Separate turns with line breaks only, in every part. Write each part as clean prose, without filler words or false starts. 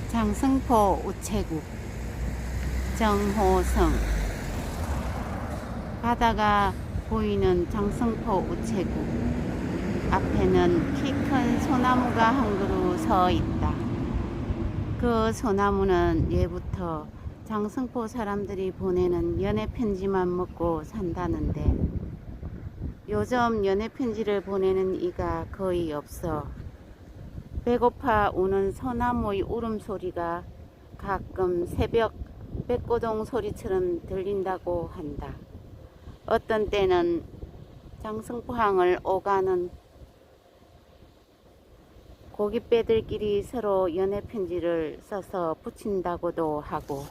장승포 우체국 정호성. 바다가 보이는 장승포 우체국 앞에는 키 큰 소나무가 한 그루 서 있다. 그 소나무는 예부터 장승포 사람들이 보내는 연애 편지만 먹고 산다는데 요즘 연애 편지를 보내는 이가 거의 없어. 배고파 우는 소나무의 울음소리가 가끔 새벽 백고동 소리처럼 들린다고 한다. 어떤 때는 장승포항을 오가는 고깃배들끼리 서로 연애 편지를 써서 붙인다고도 하고,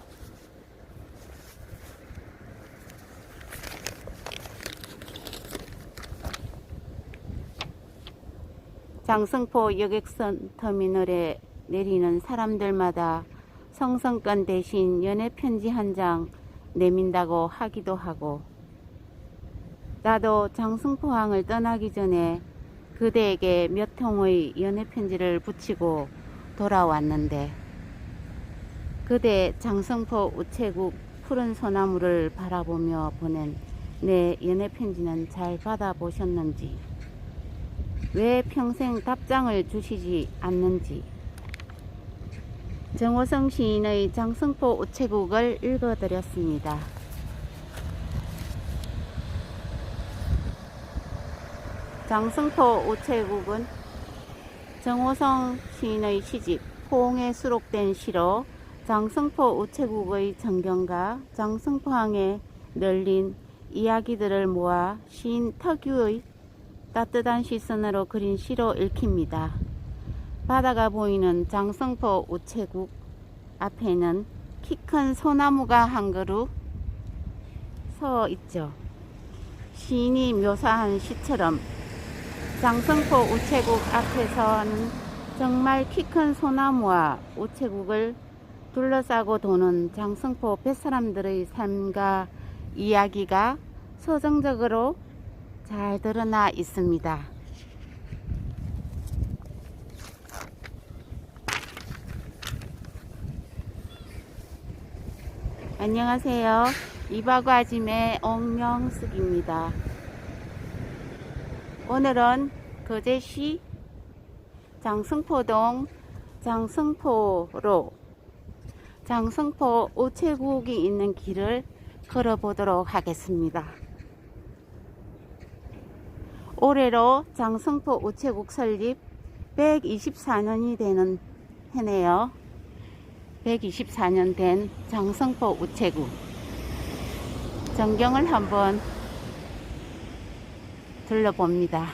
장승포 여객선 터미널에 내리는 사람들마다 성성권 대신 연애 편지 한 장 내민다고 하기도 하고, 나도 장승포항을 떠나기 전에 그대에게 몇 통의 연애 편지를 붙이고 돌아왔는데, 그대 장승포 우체국 푸른 소나무를 바라보며 보낸 내 연애 편지는 잘 받아보셨는지, 왜 평생 답장을 주시지 않는지. 정호성 시인의 장승포 우체국을 읽어드렸습니다. 장승포 우체국은 정호성 시인의 시집 포옹에 수록된 시로 장승포 우체국의 전경과 장승포항에 널린 이야기들을 모아 시인 특유의 따뜻한 시선으로 그린 시로 읽힙니다. 바다가 보이는 장승포 우체국 앞에는 키 큰 소나무가 한 그루 서 있죠. 시인이 묘사한 시처럼 장승포 우체국 앞에서는 정말 키 큰 소나무와 우체국을 둘러싸고 도는 장승포 뱃사람들의 삶과 이야기가 서정적으로 잘 드러나 있습니다. 안녕하세요. 이바과짐의 옥명숙입니다. 오늘은 거제시 장승포동 장승포로 장승포 우체국이 있는 길을 걸어보도록 하겠습니다. 올해로 장승포 우체국 설립 124년이 되는 해네요. 124년 된 장승포 우체국. 전경을 한번 둘러봅니다.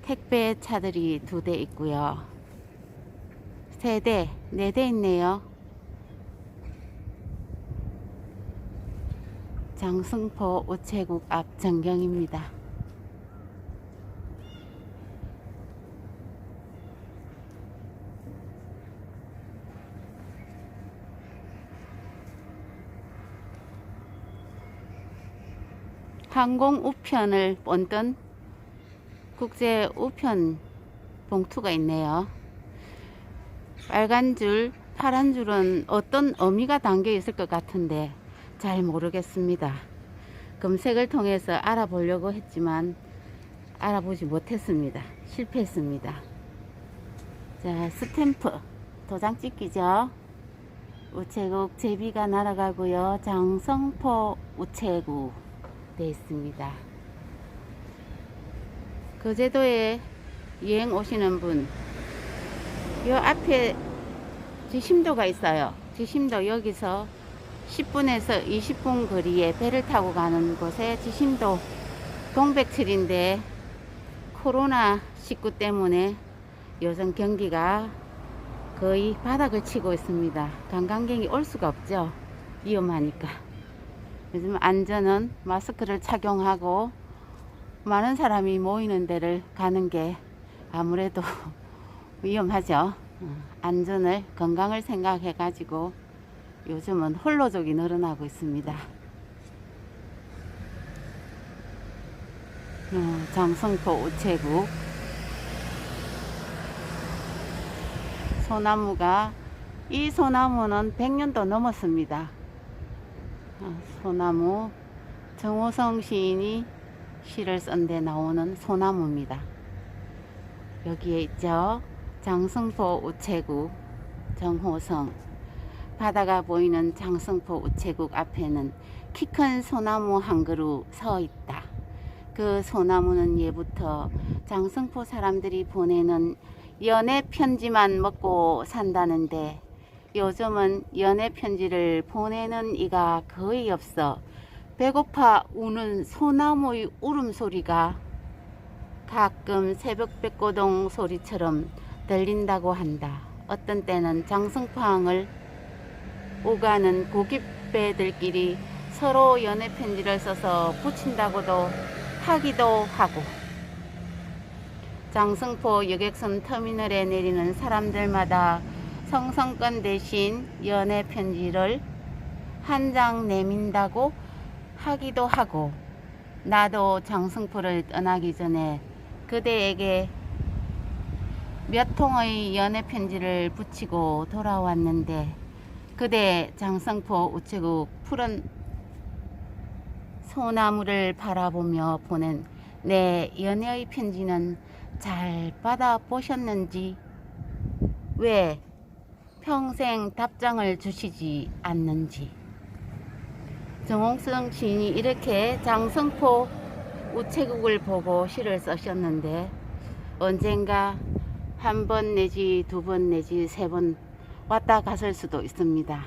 택배 차들이 2대 있고요. 3대, 4대 있네요. 장승포 우체국 앞 전경입니다. 항공 우편을 본뜬 국제 우편 봉투가 있네요. 빨간 줄, 파란 줄은 어떤 의미가 담겨 있을 것 같은데 잘 모르겠습니다. 검색을 통해서 알아보려고 했지만 알아보지 못했습니다. 실패했습니다. 자, 스탬프 도장 찍기죠. 우체국 제비가 날아가고요. 장승포 우체국 되어 있습니다. 거제도에 여행 오시는 분, 요 앞에 지심도가 있어요. 지심도 여기서 10분에서 20분 거리에 배를 타고 가는 곳에 지심도 동백철인데 코로나19 때문에 요즘 경기가 거의 바닥을 치고 있습니다. 관광객이 올 수가 없죠. 위험하니까. 요즘 안전은 마스크를 착용하고 많은 사람이 모이는 데를 가는 게 아무래도 위험하죠. 안전을, 건강을 생각해 가지고 요즘은 홀로족이 늘어나고 있습니다. 장승포 우체국 소나무가, 이 소나무는 100년도 넘었습니다. 소나무, 정호성 시인이 시를 쓴 데 나오는 소나무입니다. 여기에 있죠. 장승포 우체국 정호성. 바다가 보이는 장승포 우체국 앞에는 키 큰 소나무 한 그루 서 있다. 그 소나무는 예부터 장승포 사람들이 보내는 연애 편지만 먹고 산다는데, 요즘은 연애 편지를 보내는 이가 거의 없어 배고파 우는 소나무의 울음소리가 가끔 새벽 백고동 소리처럼 들린다고 한다. 어떤 때는 장승포항을 오가는 고깃배들끼리 서로 연애 편지를 써서 붙인다고도 하기도 하고, 장승포 여객선 터미널에 내리는 사람들마다 성성권 대신 연애 편지를 한 장 내민다고 하기도 하고, 나도 장승포를 떠나기 전에 그대에게 몇 통의 연애 편지를 붙이고 돌아왔는데, 그대 장승포 우체국 푸른 소나무를 바라보며 보낸 내 연애의 편지는 잘 받아보셨는지, 왜 평생 답장을 주시지 않는지. 정홍성 시인이 이렇게 장승포 우체국을 보고 시를 쓰셨는데, 언젠가 한 번 내지 두 번 내지 세 번 왔다 갔을 수도 있습니다.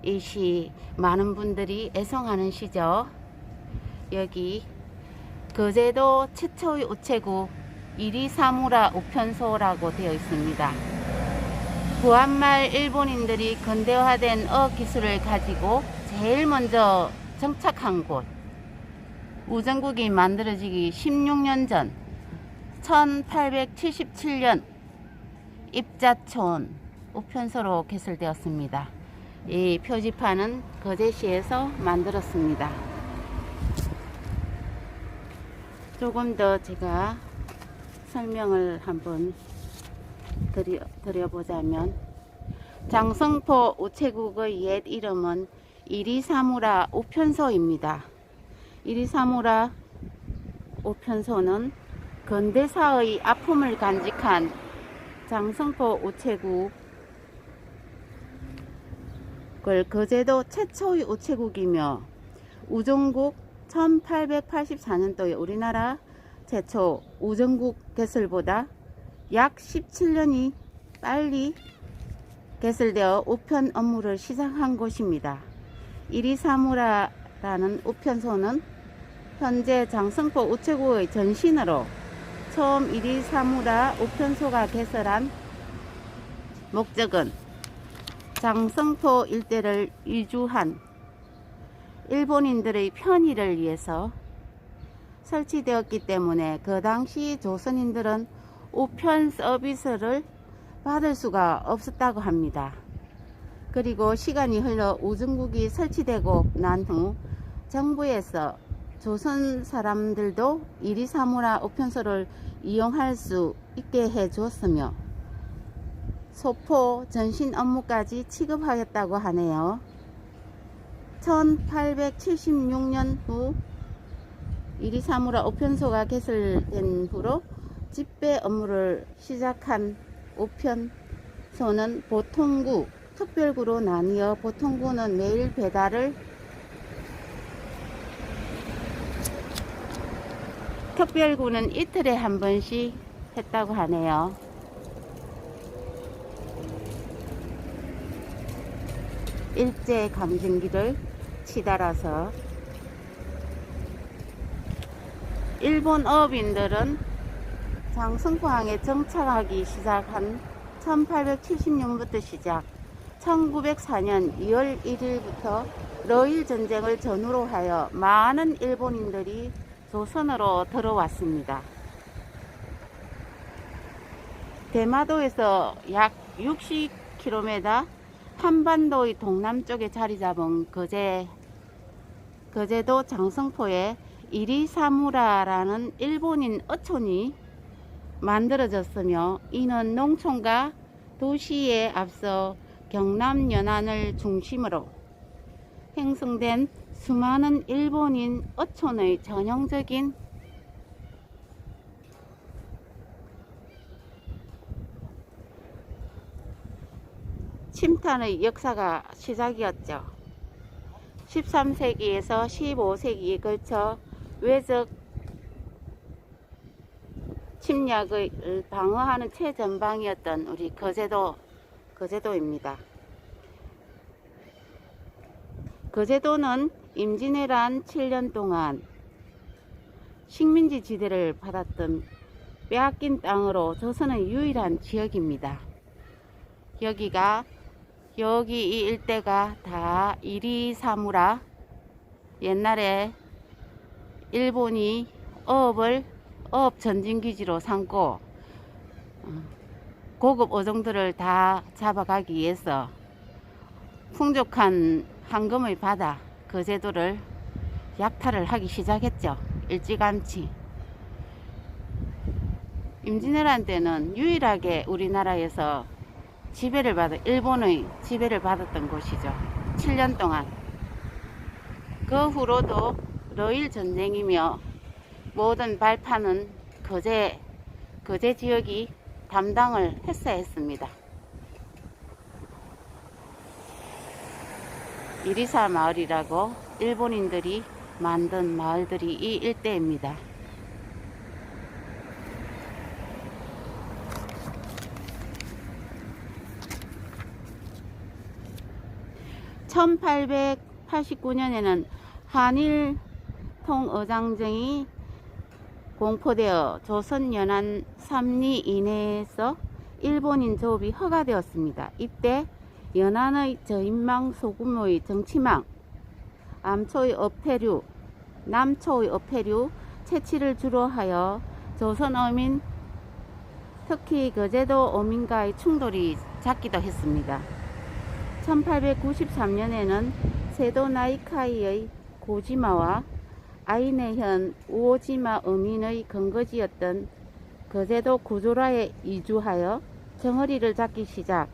이 시 많은 분들이 애송하는 시죠. 여기 거제도 최초의 우체국 이리사무라 우편소라고 되어 있습니다. 구한말 일본인들이 근대화된 기술을 가지고 제일 먼저 정착한 곳, 우정국이 만들어지기 16년 전 1877년 입자촌 우편소로 개설되었습니다. 이 표지판은 거제시에서 만들었습니다. 조금 더 제가 설명을 한번 드려보자면, 장승포 우체국의 옛 이름은 이리사무라 우편소입니다. 이리사무라 우편소는 근대사의 아픔을 간직한 장승포 우체국을 거제도 최초의 우체국이며, 우정국 1884년도에 우리나라 최초 우정국 개설보다 약 17년이 빨리 개설되어 우편 업무를 시작한 곳입니다. 이리사무라라는 우편소는 현재 장승포 우체국의 전신으로 처음 이리사무라 우편소가 개설한 목적은 장승포 일대를 이주한 일본인들의 편의를 위해서 설치되었기 때문에, 그 당시 조선인들은 우편 서비스를 받을 수가 없었다고 합니다. 그리고 시간이 흘러 우정국이 설치되고 난 후 정부에서 조선 사람들도 이리사무라 우편소를 이용할 수 있게 해 주었으며, 소포 전신 업무까지 취급하였다고 하네요. 1876년 후 이리사무라 우편소가 개설된 후로 집배 업무를 시작한 우편소는 보통구, 특별구로 나뉘어, 보통구는 매일 배달을, 특별구는 이틀에 한 번씩 했다고 하네요. 일제강점기를 치달아서 일본 어업인들은 장승포항에 정착하기 시작한 1870년부터 시작 1904년 2월 1일부터 러일 전쟁을 전후로 하여 많은 일본인들이 조선으로 들어왔습니다. 대마도에서 약 60km, 한반도의 동남쪽에 자리 잡은 거제도 장승포에 이리사무라라는 일본인 어촌이 만들어졌으며, 이는 농촌과 도시에 앞서 경남 연안을 중심으로 형성된 수많은 일본인 어촌의 전형적인 침탄의 역사가 시작이었죠. 13세기에서 15세기에 걸쳐 외적 침략을 방어하는 최전방이었던 우리 거제도입니다. 거제도는 임진왜란 7년 동안 식민지 지대를 받았던 빼앗긴 땅으로 조선의 유일한 지역입니다. 여기 이 일대가 다 이리사무라, 옛날에 일본이 어업 전진기지로 삼고 고급 어종들을 다 잡아가기 위해서 풍족한 황금의 바다 거제도를 약탈을 하기 시작했죠. 일찌감치. 임진왜란 때는 유일하게 우리나라에서 일본의 지배를 받았던 곳이죠. 7년 동안. 그 후로도 러일 전쟁이며 모든 발판은 거제 지역이 담당을 했어야 했습니다. 이리사 마을이라고 일본인들이 만든 마을들이 이 일대입니다. (1889년에는) 한일 통어장정이 공포되어 조선 연안 3리 이내에서 일본인 조업이 허가되었습니다. 이때 연안의 저인망 소규모의 정치망, 남초의 어패류 채취를 주로 하여 조선 어민, 특히 거제도 어민과의 충돌이 잦기도 했습니다. 1893년에는 세도 나이카이의 고지마와 아이네현 우오지마 어민의 근거지였던 거제도 구조라에 이주하여 정어리를 잡기 시작.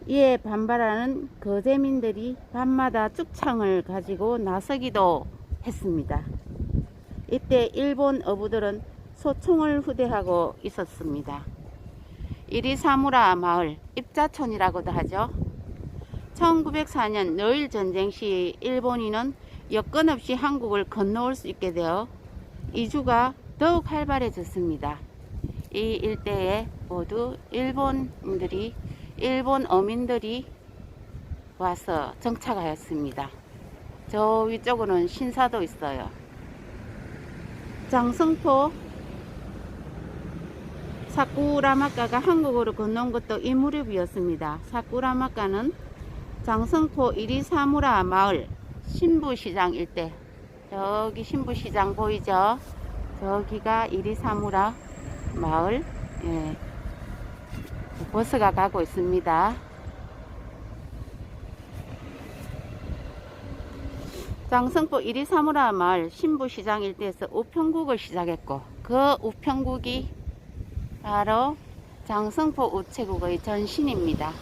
이에 반발하는 거제민들이 밤마다 쭉창을 가지고 나서기도 했습니다. 이때 일본 어부들은 소총을 후대하고 있었습니다. 이리사무라 마을, 입자촌이라고도 하죠. 1904년 러일 전쟁 시 일본인은 여건 없이 한국을 건너올 수 있게 되어 이주가 더욱 활발해졌습니다. 이 일대에 모두 일본 어민들이 와서 정착하였습니다. 저 위쪽으로는 신사도 있어요. 장성포 사쿠라마카가 한국으로 건너온 것도 이 무렵이었습니다. 사쿠라마카는 장성포 이리사무라 마을 신부시장 일대, 저기 신부시장 보이죠? 저기가 이리사무라 마을, 버스가 가고 있습니다. 장성포 이리사무라 마을 신부시장 일대에서 우평국을 시작했고, 그 우평국이 바로 장성포 우체국의 전신입니다.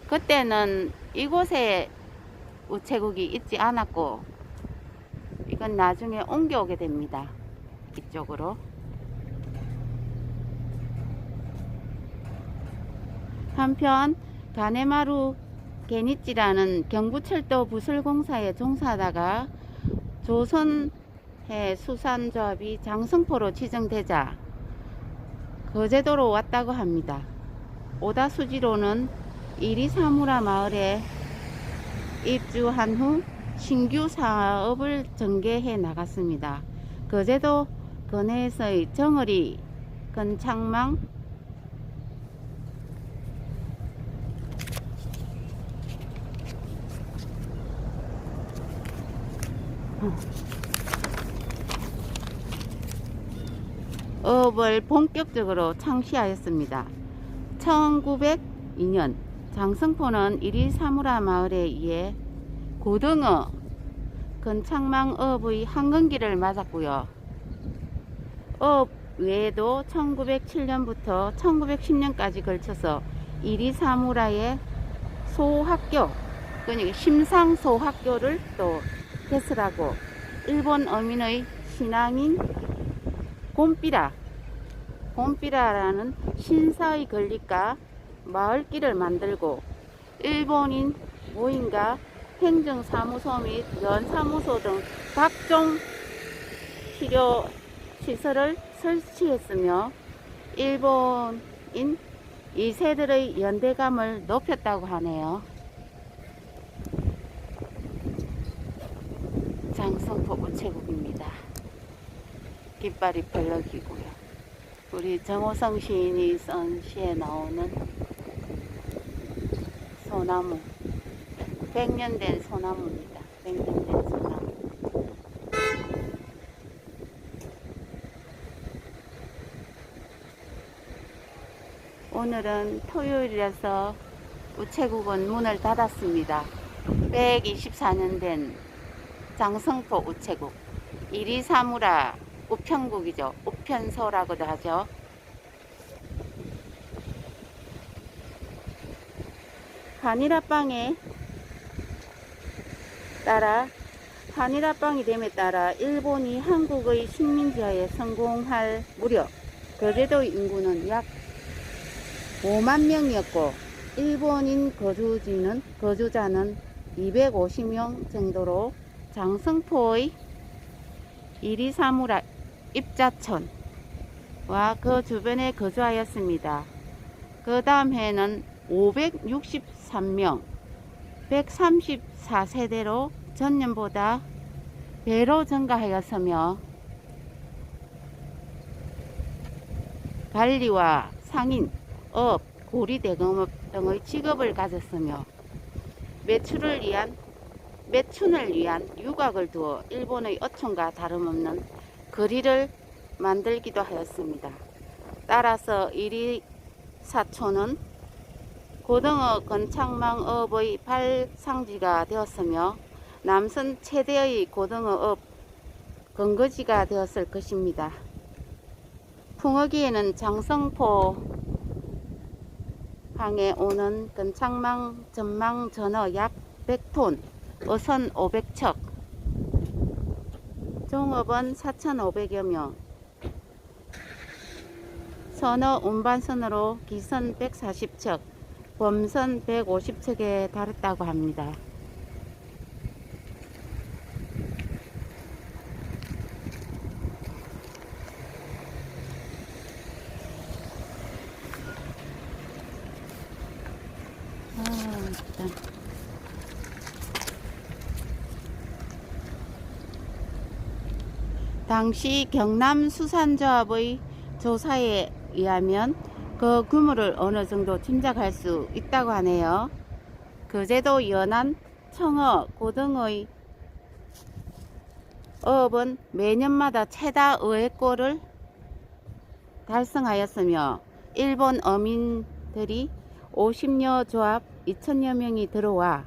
그때는 이곳에 우체국이 있지 않았고, 이건 나중에 옮겨오게 됩니다. 이쪽으로. 한편 가네마루 게니찌라는 경부철도 부설공사에 종사하다가 조선해 수산조합이 장성포로 지정되자 거제도로 왔다고 합니다. 오다수지로는 이리사무라 마을에 입주한 후 신규 사업을 전개해 나갔습니다. 거제도 근해에서의 정어리, 건창망, 어업을 본격적으로 창시하였습니다. 1902년 장성포는 이리사무라 마을에 의해 고등어, 건창망 어업의 황금기를 맞았고요. 어업 외에도 1907년부터 1910년까지 걸쳐서 이리 사무라의 소학교, 그러니까 심상소학교를 또 개설하고 일본 어민의 신앙인 곰삐라라는 신사의 건립과 마을길을 만들고 일본인 모임과 행정사무소 및 면사무소 등 각종 치료 시설을 설치했으며 일본인 2세들의 연대감을 높였다고 하네요. 장성포 우체국입니다. 깃발이 펄럭이고요. 우리 정호성 시인이 쓴 시에 나오는 소나무, 100년 된 소나무입니다. 100년 된 소나무. 오늘은 토요일이라서 우체국은 문을 닫았습니다. 124년 된 장성포 우체국, 이리사무라 우편국이죠. 우편소라고도 하죠. 한일합방에 따라 한일합방이 됨에 따라 일본이 한국의 식민지하에 성공할 무렵 거제도의 인구는 약 5만 명이었고 일본인 거주자는 250명 정도로 장성포의 이리사무라 입자촌과 그 주변에 거주하였습니다. 그 다음 해에는 563명, 134세대로 전년보다 배로 증가하였으며 관리와 상인, 업, 고리대금업 등의 직업을 가졌으며 매춘을 위한 유곽을 두어 일본의 어촌과 다름없는 거리를 만들기도 하였습니다. 따라서 이리사촌은 고등어 건창망업의 발상지가 되었으며 남선 최대의 고등어업 근거지가 되었을 것입니다. 풍어기에는 장성포 항에 오는 건창망 전망 전어 약 100톤, 어선 500척, 종업원 4,500여 명, 선어 운반선으로 기선 140척, 범선 150척에 달했다고 합니다. 일단 당시 경남수산조합의 조사에 의하면 그 규모를 어느 정도 짐작할 수 있다고 하네요. 거제도 연안 청어 고등의 어업은 매년마다 최다 의획고를 달성하였으며 일본 어민들이 50여 조합 2,000여 명이 들어와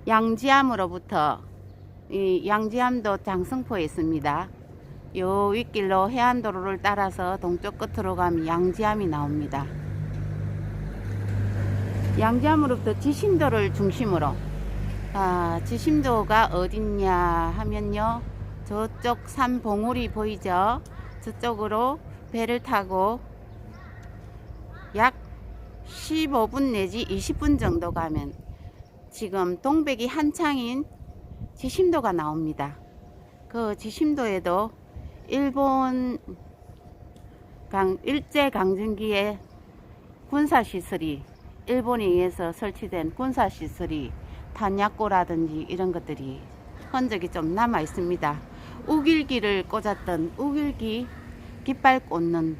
양지암으로부터, 이 양지암도 장성포에 있습니다. 요 윗길로 해안도로를 따라서 동쪽 끝으로 가면 양지암이 나옵니다. 양지암으로부터 지심도를 중심으로, 지심도가 어딨냐 하면요, 저쪽 산 봉우리 보이죠? 저쪽으로 배를 타고 약 15분 내지 20분 정도 가면 지금 동백이 한창인 지심도가 나옵니다. 그 지심도에도 일본 일제강점기에 군사시설이, 일본에 의해서 설치된 군사시설이 탄약고라든지 이런 것들이 흔적이 좀 남아 있습니다. 우길기를 꽂았던 우길기 깃발 꽂는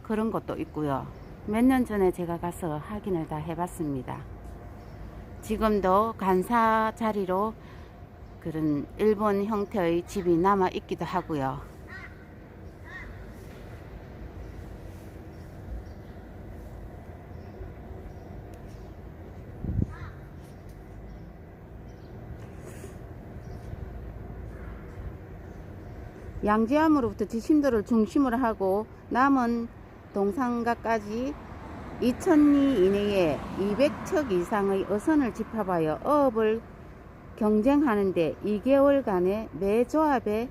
그런 것도 있고요. 몇 년 전에 제가 가서 확인을 다 해봤습니다. 지금도 간사 자리로 그런 일본 형태의 집이 남아 있기도 하고요. 양지암으로부터 지심도를 중심으로 하고 남은 동산가까지 2000리 이내에 200척 이상의 어선을 집합하여 어업을 경쟁하는데 2개월간에 매 조합에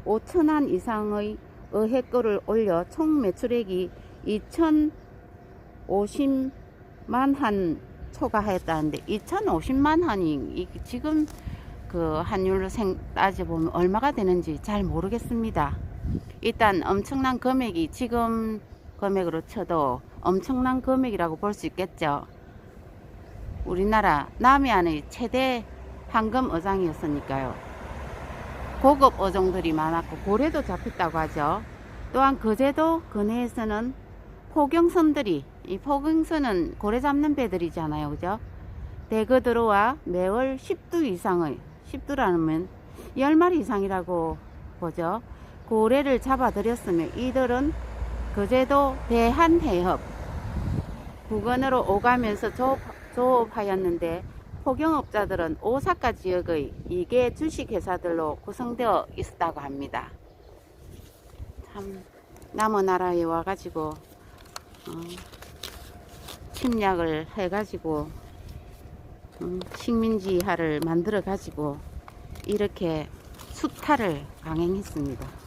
5천원 이상의 어획거를 올려 총 매출액이 2050만 한 초과하였다는데 2050만 한이 지금 그 환율로 따져보면 얼마가 되는지 잘 모르겠습니다. 일단 엄청난 금액이 지금 금액으로 쳐도 엄청난 금액이라고 볼 수 있겠죠. 우리나라 남해안의 최대 황금 어장이었으니까요. 고급 어종들이 많았고 고래도 잡혔다고 하죠. 또한 거제도 근해에서는 포경선들이, 이 포경선은 고래 잡는 배들이잖아요, 그죠? 대거 들어와 매월 10두 이상의, 10두라면 10마리 이상이라고 보죠. 고래를 잡아들였으며 이들은 거제도 대한해협 부근으로 오가면서 조업하였는데 포경업자들은 오사카 지역의 2개 주식회사들로 구성되어 있었다고 합니다. 참 남의 나라에 와가지고 침략을 해가지고 식민지화를 만들어가지고 이렇게 수탈을 강행했습니다.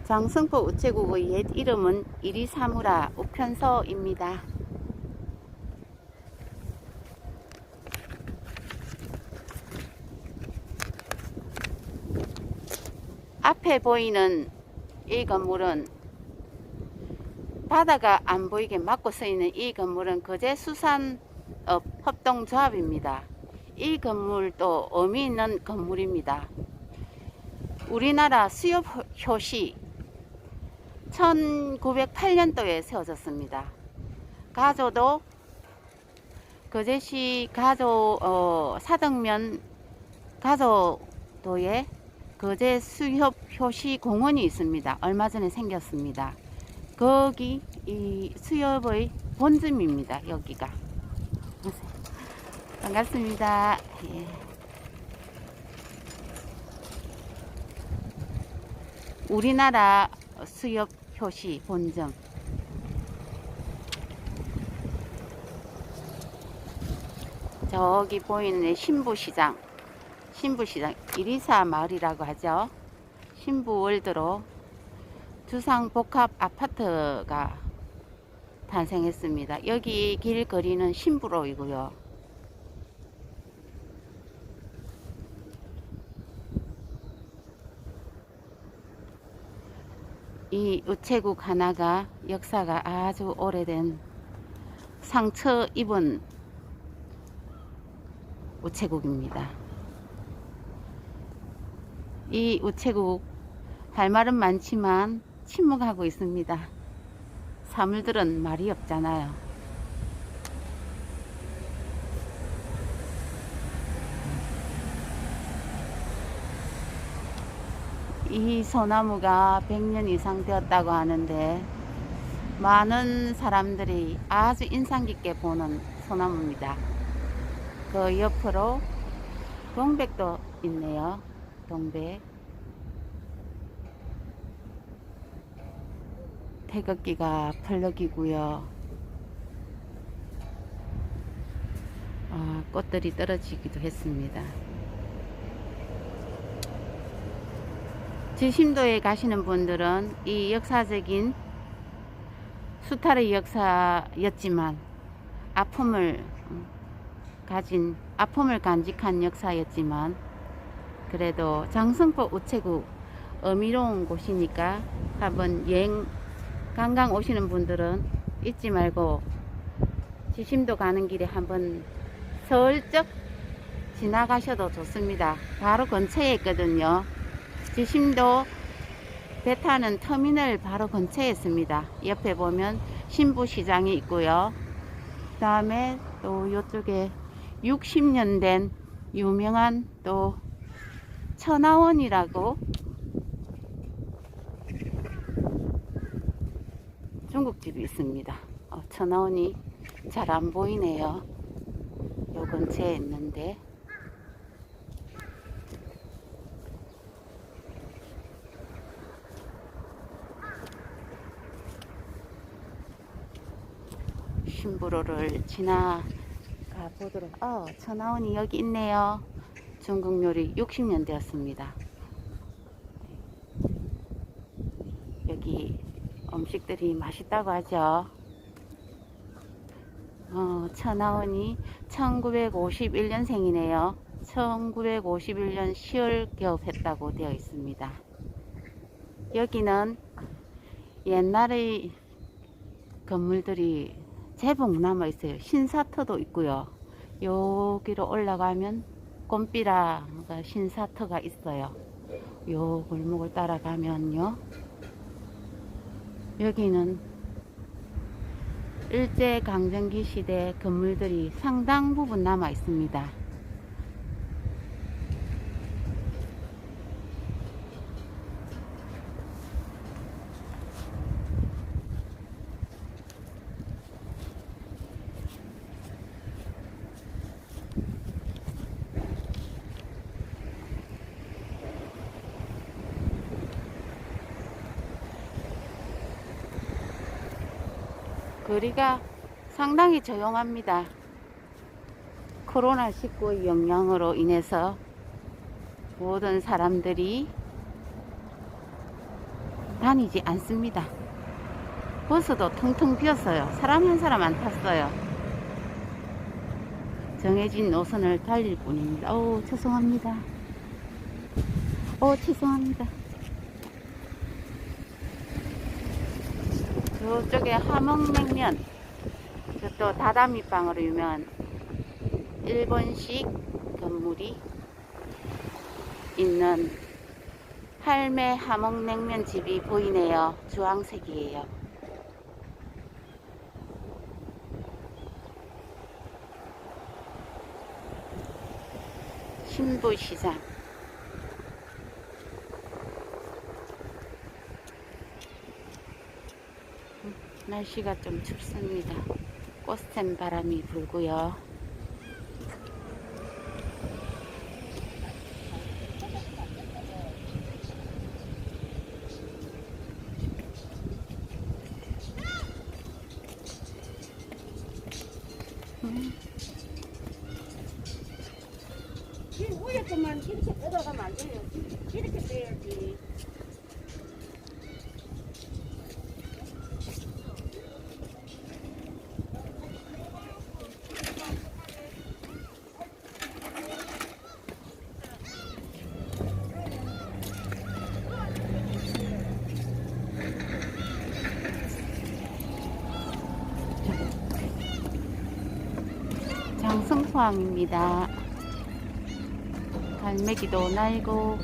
장성포 우체국의 옛 이름은 이리사무라 우편소입니다. 앞에 보이는 이 건물은 바다가 안 보이게 막고 서 있는 이 건물은 거제수산업 협동조합입니다. 이 건물도 의미 있는 건물입니다. 우리나라 수협 효시 1908년도에 세워졌습니다. 가조도 거제시 가조 사덕면 가조도에 거제 수협 효시 공원이 있습니다. 얼마 전에 생겼습니다. 거기 이 수협의 본점입니다. 여기가. 반갑습니다. 예. 우리나라 수협 효시 본점. 저기 보이는 신부시장, 이리사 마을이라고 하죠. 신부월드로 주상복합 아파트가 탄생했습니다. 여기 길거리는 신부로이고요. 이 우체국 하나가 역사가 아주 오래된 상처 입은 우체국입니다. 이 우체국 할 말은 많지만 침묵하고 있습니다. 사물들은 말이 없잖아요. 이 소나무가 100년 이상 되었다고 하는데 많은 사람들이 아주 인상 깊게 보는 소나무입니다. 그 옆으로 동백도 있네요. 동백. 태극기가 펄럭이고요. 꽃들이 떨어지기도 했습니다. 지심도에 가시는 분들은 이 역사적인 수탈의 역사였지만 아픔을 간직한 역사였지만 그래도 장성포 우체국 어미로운 곳이니까 한번 여행 관광 오시는 분들은 잊지 말고 지심도 가는 길에 한번 슬쩍 지나가셔도 좋습니다. 바로 근처에 있거든요. 지심도 배 타는 터미널 바로 근처에 있습니다. 옆에 보면 신부시장이 있고요. 그 다음에 또 이쪽에 60년 된 유명한 또 천하원이라고 중국집이 있습니다. 천하원이 잘 안 보이네요. 요 근처에 있는데. 신부로를 지나가 보도록. 천하원이 여기 있네요. 중국 요리 60년 되었습니다. 여기 음식들이 맛있다고 하죠. 천하원이 1951년생이네요. 1951년 10월 개업했다고 되어 있습니다. 여기는 옛날의 건물들이 제법 남아 있어요. 신사터도 있고요. 여기로 올라가면 꼼비라가 신사터가 있어요. 요 골목을 따라가면요, 여기는 일제강점기 시대 건물들이 상당 부분 남아 있습니다. 거리가 상당히 조용합니다. 코로나19의 영향으로 인해서 모든 사람들이 다니지 않습니다. 버스도 텅텅 비었어요. 사람 한 사람 안 탔어요. 정해진 노선을 달릴 뿐입니다. 죄송합니다. 죄송합니다. 저쪽에 함흥냉면, 또 다다미빵으로 유명한 일본식 건물이 있는 할매 함흥냉면 집이 보이네요. 주황색이에요. 신부시장. 날씨가 좀 춥습니다. 꽃샘 바람이 불고요.
위에 것만 이렇게 뜯어가면 안 돼요. 이렇게 빼야지.
장승포항입니다. 갈매기도 날고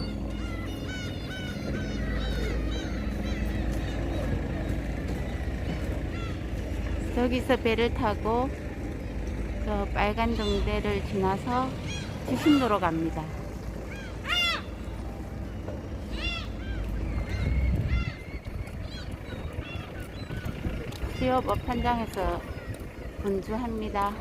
저기서 배를 타고 저 빨간 등대를 지나서 지신도로 갑니다. 수협업 현장에서 분주합니다.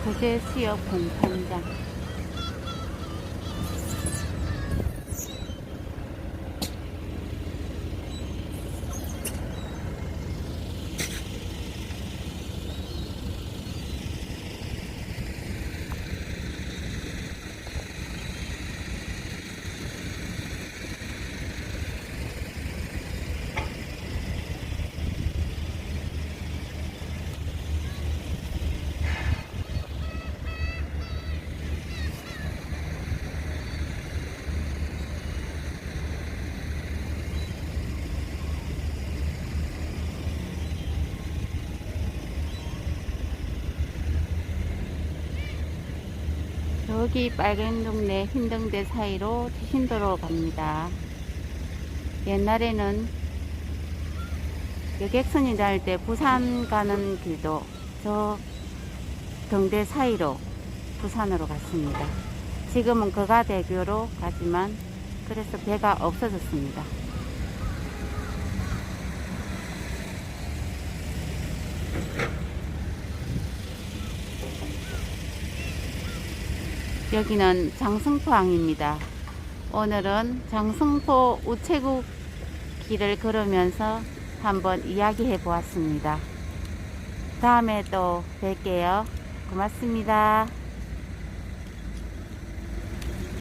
부재 수협 공판장. 저기 빨간 동네 흰등대 사이로 지신도로 갑니다. 옛날에는 여객선이 다닐 때 부산 가는 길도 저 등대 사이로 부산으로 갔습니다. 지금은 거가대교로 가지만 그래서 배가 없어졌습니다. 여기는 장승포항입니다. 오늘은 장승포 우체국 길을 걸으면서 한번 이야기해 보았습니다. 다음에 또 뵐게요. 고맙습니다.